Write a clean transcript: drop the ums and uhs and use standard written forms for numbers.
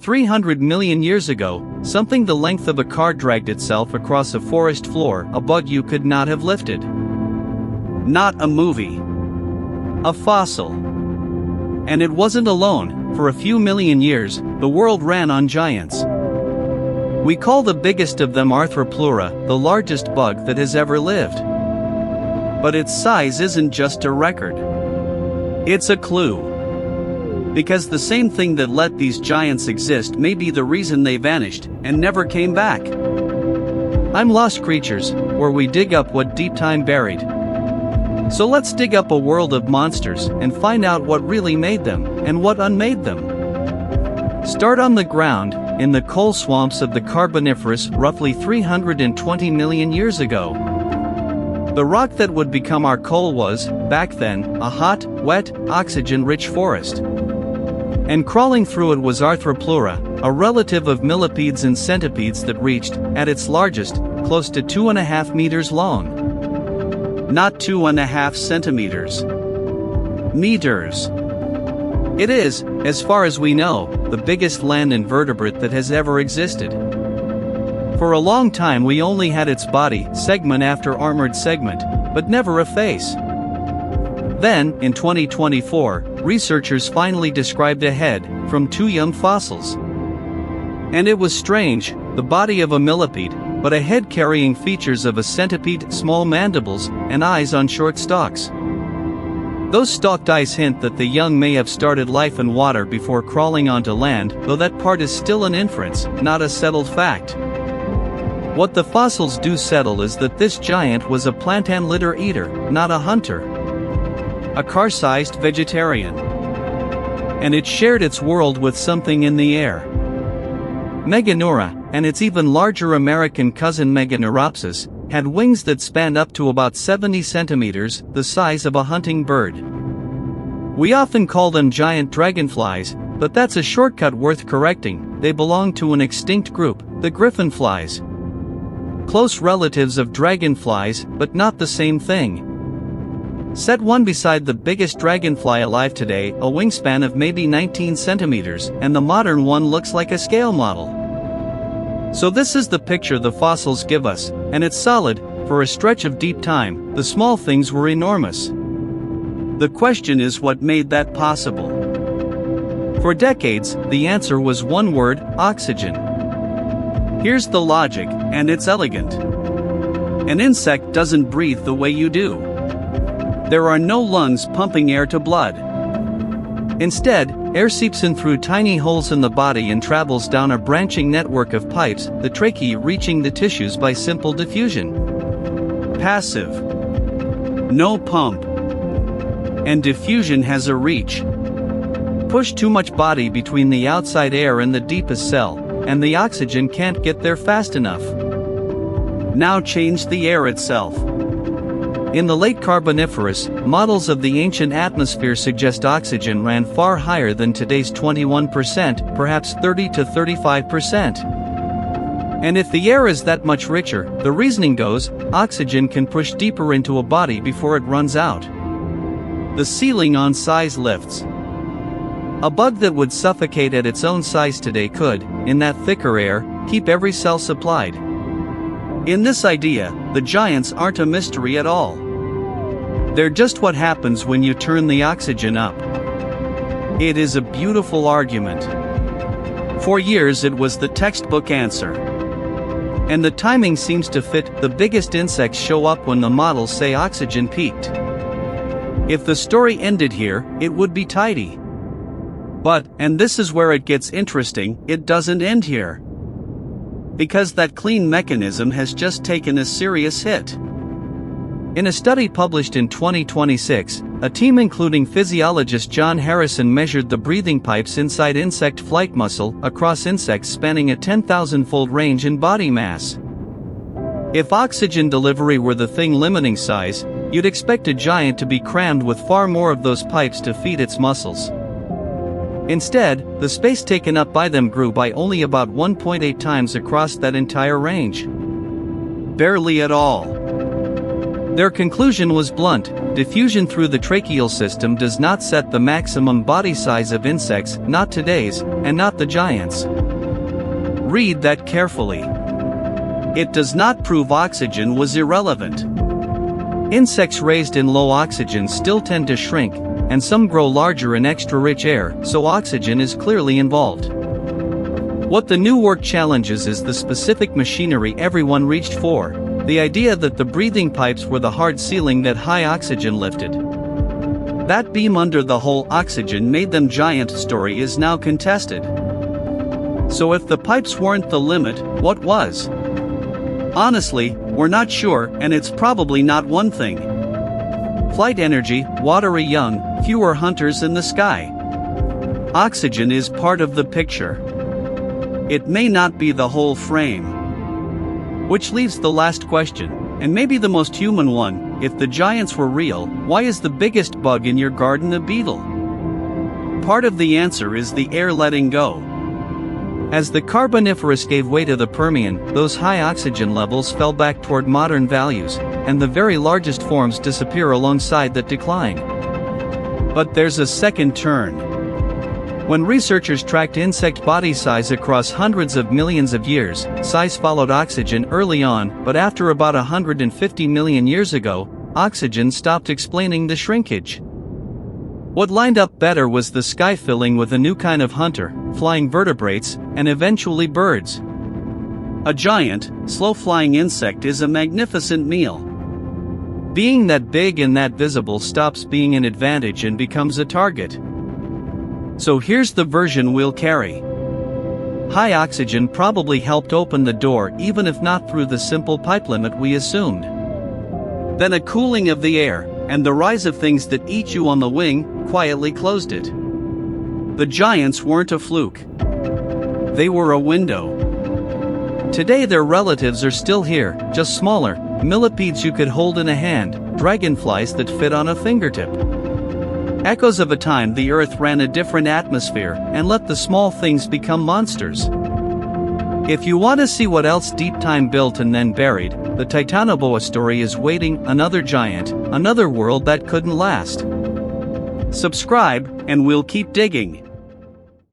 300 million years ago, something the length of a car dragged itself across a forest floor, a bug you could not have lifted. Not a movie. A fossil. And it wasn't alone. For a few million years, the world ran on giants. We call the biggest of them Arthropleura, the largest bug that has ever lived. But its size isn't just a record. It's a clue. Because the same thing that let these giants exist may be the reason they vanished and never came back. I'm Lost Creatures, where we dig up what deep time buried. So let's dig up a world of monsters and find out what really made them and what unmade them. Start on the ground, in the coal swamps of the Carboniferous roughly 320 million years ago. The rock that would become our coal was, back then, a hot, wet, oxygen-rich forest. And crawling through it was Arthropleura, a relative of millipedes and centipedes that reached, at its largest, close to 2.5 meters long. Not 2.5 centimeters. Meters. It is, as far as we know, the biggest land invertebrate that has ever existed. For a long time we only had its body, segment after armored segment, but never a face. Then, in 2024, researchers finally described a head, from 2 young fossils. And it was strange, the body of a millipede, but a head carrying features of a centipede, small mandibles, and eyes on short stalks. Those stalked eyes hint that the young may have started life in water before crawling onto land, though that part is still an inference, not a settled fact. What the fossils do settle is that this giant was a plant and litter eater, not a hunter. A car-sized vegetarian. And it shared its world with something in the air. Meganeura, and its even larger American cousin Meganeuropsis, had wings that spanned up to about 70 centimeters, the size of a hunting bird. We often call them giant dragonflies, but that's a shortcut worth correcting. They belong to an extinct group, the griffinflies. Close relatives of dragonflies, but not the same thing. Set one beside the biggest dragonfly alive today, a wingspan of maybe 19 centimeters, and the modern one looks like a scale model. So this is the picture the fossils give us, and it's solid. For a stretch of deep time, the small things were enormous. The question is what made that possible? For decades, the answer was one word: oxygen. Here's the logic, and it's elegant. An insect doesn't breathe the way you do. There are no lungs pumping air to blood. Instead, air seeps in through tiny holes in the body and travels down a branching network of pipes, the tracheae reaching the tissues by simple diffusion. Passive. No pump. And diffusion has a reach. Push too much body between the outside air and the deepest cell, and the oxygen can't get there fast enough. Now change the air itself. In the late Carboniferous, models of the ancient atmosphere suggest oxygen ran far higher than today's 21%, perhaps 30 to 35%. And if the air is that much richer, the reasoning goes, oxygen can push deeper into a body before it runs out. The ceiling on size lifts. A bug that would suffocate at its own size today could, in that thicker air, keep every cell supplied. In this idea, the giants aren't a mystery at all. They're just what happens when you turn the oxygen up. It is a beautiful argument. For years it was the textbook answer. And the timing seems to fit. The biggest insects show up when the models say oxygen peaked. If the story ended here, it would be tidy. But, and this is where it gets interesting, it doesn't end here. Because that clean mechanism has just taken a serious hit. In a study published in 2026, a team including physiologist John Harrison measured the breathing pipes inside insect flight muscle across insects spanning a 10,000-fold range in body mass. If oxygen delivery were the thing limiting size, you'd expect a giant to be crammed with far more of those pipes to feed its muscles. Instead, the space taken up by them grew by only about 1.8 times across that entire range. Barely at all. Their conclusion was blunt: diffusion through the tracheal system does not set the maximum body size of insects, not today's, and not the giants. Read that carefully. It does not prove oxygen was irrelevant. Insects raised in low oxygen still tend to shrink, and some grow larger in extra-rich air, so oxygen is clearly involved. What the new work challenges is the specific machinery everyone reached for, the idea that the breathing pipes were the hard ceiling that high oxygen lifted. That beam under the hole oxygen made them giant story is now contested. So if the pipes weren't the limit, what was? Honestly, we're not sure, and it's probably not one thing. Flight energy, watery young, fewer hunters in the sky. Oxygen is part of the picture. It may not be the whole frame. Which leaves the last question, and maybe the most human one: if the giants were real, why is the biggest bug in your garden a beetle? Part of the answer is the air letting go. As the Carboniferous gave way to the Permian, those high oxygen levels fell back toward modern values, and the very largest forms disappear alongside that decline. But there's a second turn. When researchers tracked insect body size across hundreds of millions of years, size followed oxygen early on, but after about 150 million years ago, oxygen stopped explaining the shrinkage. What lined up better was the sky filling with a new kind of hunter, flying vertebrates, and eventually birds. A giant, slow-flying insect is a magnificent meal. Being that big and that visible stops being an advantage and becomes a target. So here's the version we'll carry. High oxygen probably helped open the door, even if not through the simple pipe limit we assumed. Then a cooling of the air, and the rise of things that eat you on the wing, quietly closed it. The giants weren't a fluke. They were a window. Today their relatives are still here, just smaller, millipedes you could hold in a hand, dragonflies that fit on a fingertip. Echoes of a time the Earth ran a different atmosphere and let the small things become monsters. If you want to see what else deep time built and then buried, the Titanoboa story is waiting: another giant, another world that couldn't last. Subscribe, and we'll keep digging.